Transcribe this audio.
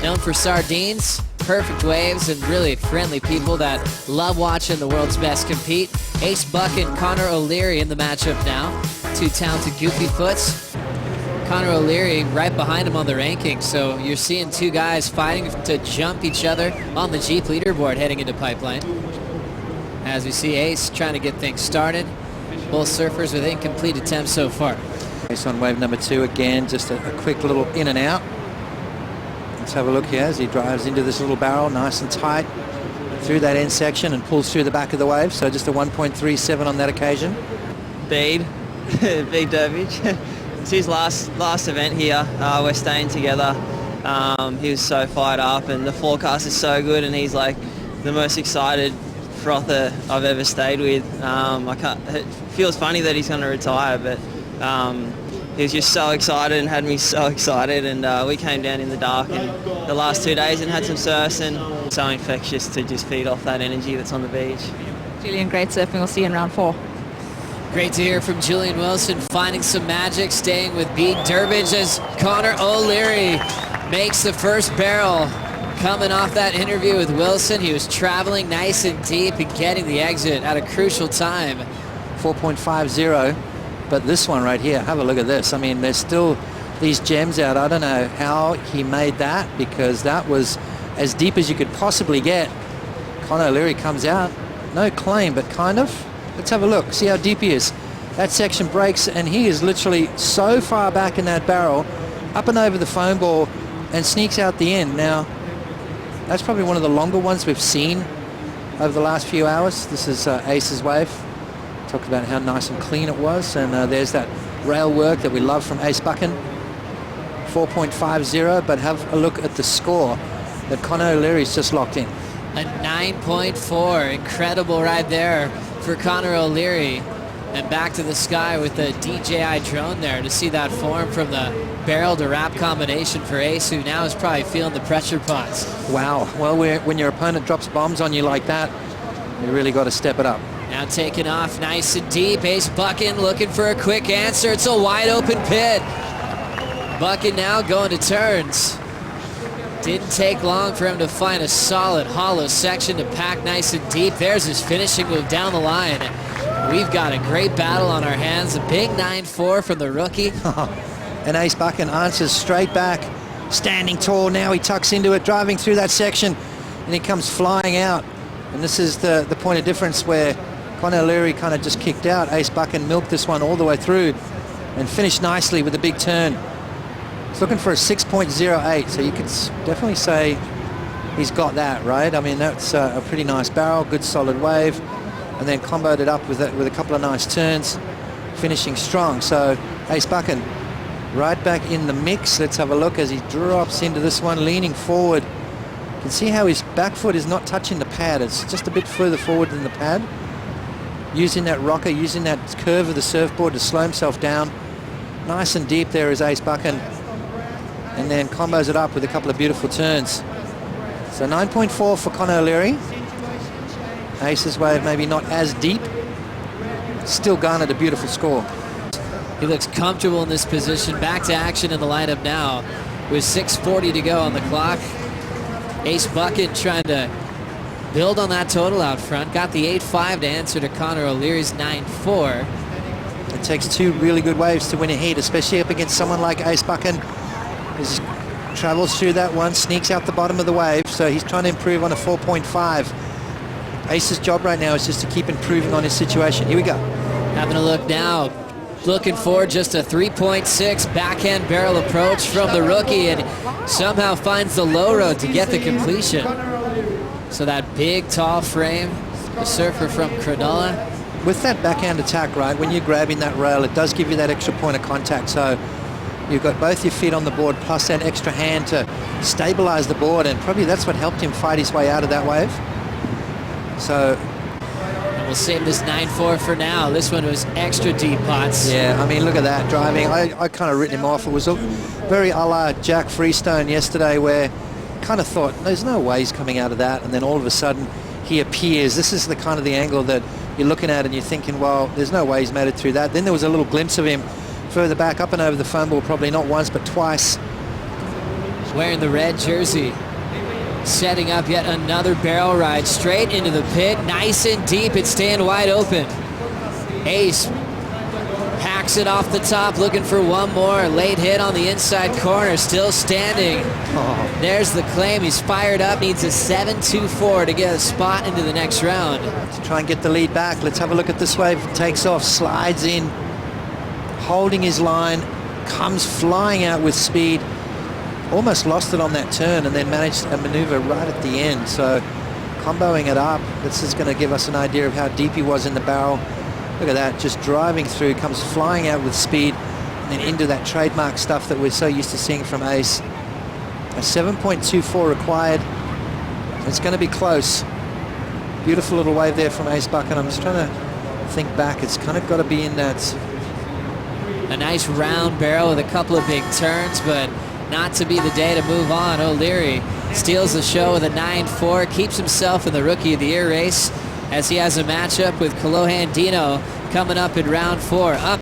known for sardines, perfect waves, and really friendly people that love watching the world's best compete. Ace Buchan and Connor O'Leary in the matchup now. Two talented goofy foots. Connor O'Leary right behind him on the rankings, so you're seeing two guys fighting to jump each other on the Jeep leaderboard heading into Pipeline. As we see Ace trying to get things started. Both surfers with incomplete attempts so far. Ace on wave number 2 again, just a quick little in and out. Let's have a look here as he drives into this little barrel, nice and tight, through that end section and pulls through the back of the wave. So just a 1.37 on that occasion. Bede, Bede Dervish. It's his last event here. We're staying together. He was so fired up, and the forecast is so good, and he's like the most excited frother I've ever stayed with. It feels funny that he's going to retire, but he was just so excited and had me so excited, and we came down in the dark in the last 2 days and had some surfs, and so infectious to just feed off that energy that's on the beach. Julian, great surfing. We'll see you in round 4. Great to hear from Julian Wilson, finding some magic, staying with Bede Durbridge as Connor O'Leary makes the first barrel. Coming off that interview with Wilson, he was traveling nice and deep and getting the exit at a crucial time. 4.50, but this one right here, have a look at this. I mean, there's still these gems out. I don't know how he made that, because that was as deep as you could possibly get. Connor O'Leary comes out, no claim, but kind of. Let's have a look, see how deep he is. That section breaks, and he is literally so far back in that barrel, up and over the foam ball, and sneaks out the end. Now, that's probably one of the longer ones we've seen over the last few hours. This is Ace's wave. Talked about how nice and clean it was, and there's that rail work that we love from Ace Buchan. 4.50, but have a look at the score that Connor O'Leary's just locked in. A 9.4, incredible right there for Connor O'Leary. And back to the sky with the DJI drone there to see that form from the barrel to wrap combination for Ace, who now is probably feeling the pressure pots. Wow, well, when your opponent drops bombs on you like that, you really got to step it up. Now taking off nice and deep. Ace Buchan looking for a quick answer. It's a wide open pit. Buchan now going to turns. Didn't take long for him to find a solid hollow section to pack nice and deep. There's his finishing move down the line. We've got a great battle on our hands. A big 9.4 from the rookie. And Ace Buchan answers straight back, standing tall. Now he tucks into it, driving through that section, and he comes flying out. And this is the point of difference where Connor O'Leary kind of just kicked out. Ace Buchan milked this one all the way through and finished nicely with a big turn. He's looking for a 6.08, so you could definitely say he's got that, right? I mean, that's a pretty nice barrel, good solid wave, and then comboed it up with a couple of nice turns, finishing strong. So Ace Buchan right back in the mix. Let's have a look as he drops into this one, leaning forward. You can see how his back foot is not touching the pad. It's just a bit further forward than the pad. Using that rocker, using that curve of the surfboard to slow himself down. Nice and deep there is Ace Buchan. And then combos it up with a couple of beautiful turns. So 9.4 for Connor O'Leary. Ace's wave maybe not as deep. Still garnered a beautiful score. He looks comfortable in this position. Back to action in the lineup now with 6:40 to go on the clock. Ace Buchan trying to build on that total out front. Got the 8.5 to answer to Connor O'Leary's 9.4. It takes two really good waves to win a heat, especially up against someone like Ace Buchan. He travels through that one, sneaks out the bottom of the wave, so he's trying to improve on a 4.5. Ace's job right now is just to keep improving on his situation. Here we go. Having a look now, looking for just a 3.6 backhand barrel approach from the rookie, and somehow finds the low road to get the completion. So that big, tall frame, the surfer from Cronulla. With that backhand attack, right, when you're grabbing that rail, it does give you that extra point of contact. So you've got both your feet on the board plus that extra hand to stabilize the board, and probably that's what helped him fight his way out of that wave. So we'll save this 9.4 for now. This one was extra deep pots. Yeah, I mean, look at that driving. I kind of written him off. It was very a la Jack Freestone yesterday, where kind of thought there's no way he's coming out of that, and then all of a sudden he appears. This is the kind of the angle that you're looking at and you're thinking, well, there's no way he's made it through that. Then there was a little glimpse of him further back, up and over the foam ball, probably not once but twice. wearing the red jersey. Setting up yet another barrel ride straight into the pit. Nice and deep. It's staying wide open. Ace hacks it off the top, looking for one more. Late hit on the inside corner, still standing. Oh. There's the claim. He's fired up, needs a 7.24 to get a spot into the next round. To try and get the lead back. Let's have a look at this wave. Takes off, slides in, holding his line, comes flying out with speed. Almost lost it on that turn and then managed a maneuver right at the end. So comboing it up, this is going to give us an idea of how deep he was in the barrel. Look at that, just driving through, comes flying out with speed and then into that trademark stuff that we're so used to seeing from Ace. A 7.24 required. It's going to be close. Beautiful little wave there from Ace Buchan. I'm just trying to think back. It's kind of got to be in that. A nice round barrel with a couple of big turns, but not to be the day to move on. O'Leary steals the show with a 9.4, keeps himself in the Rookie of the Year race as he has a matchup with Kolohan Dino coming up in round 4. Up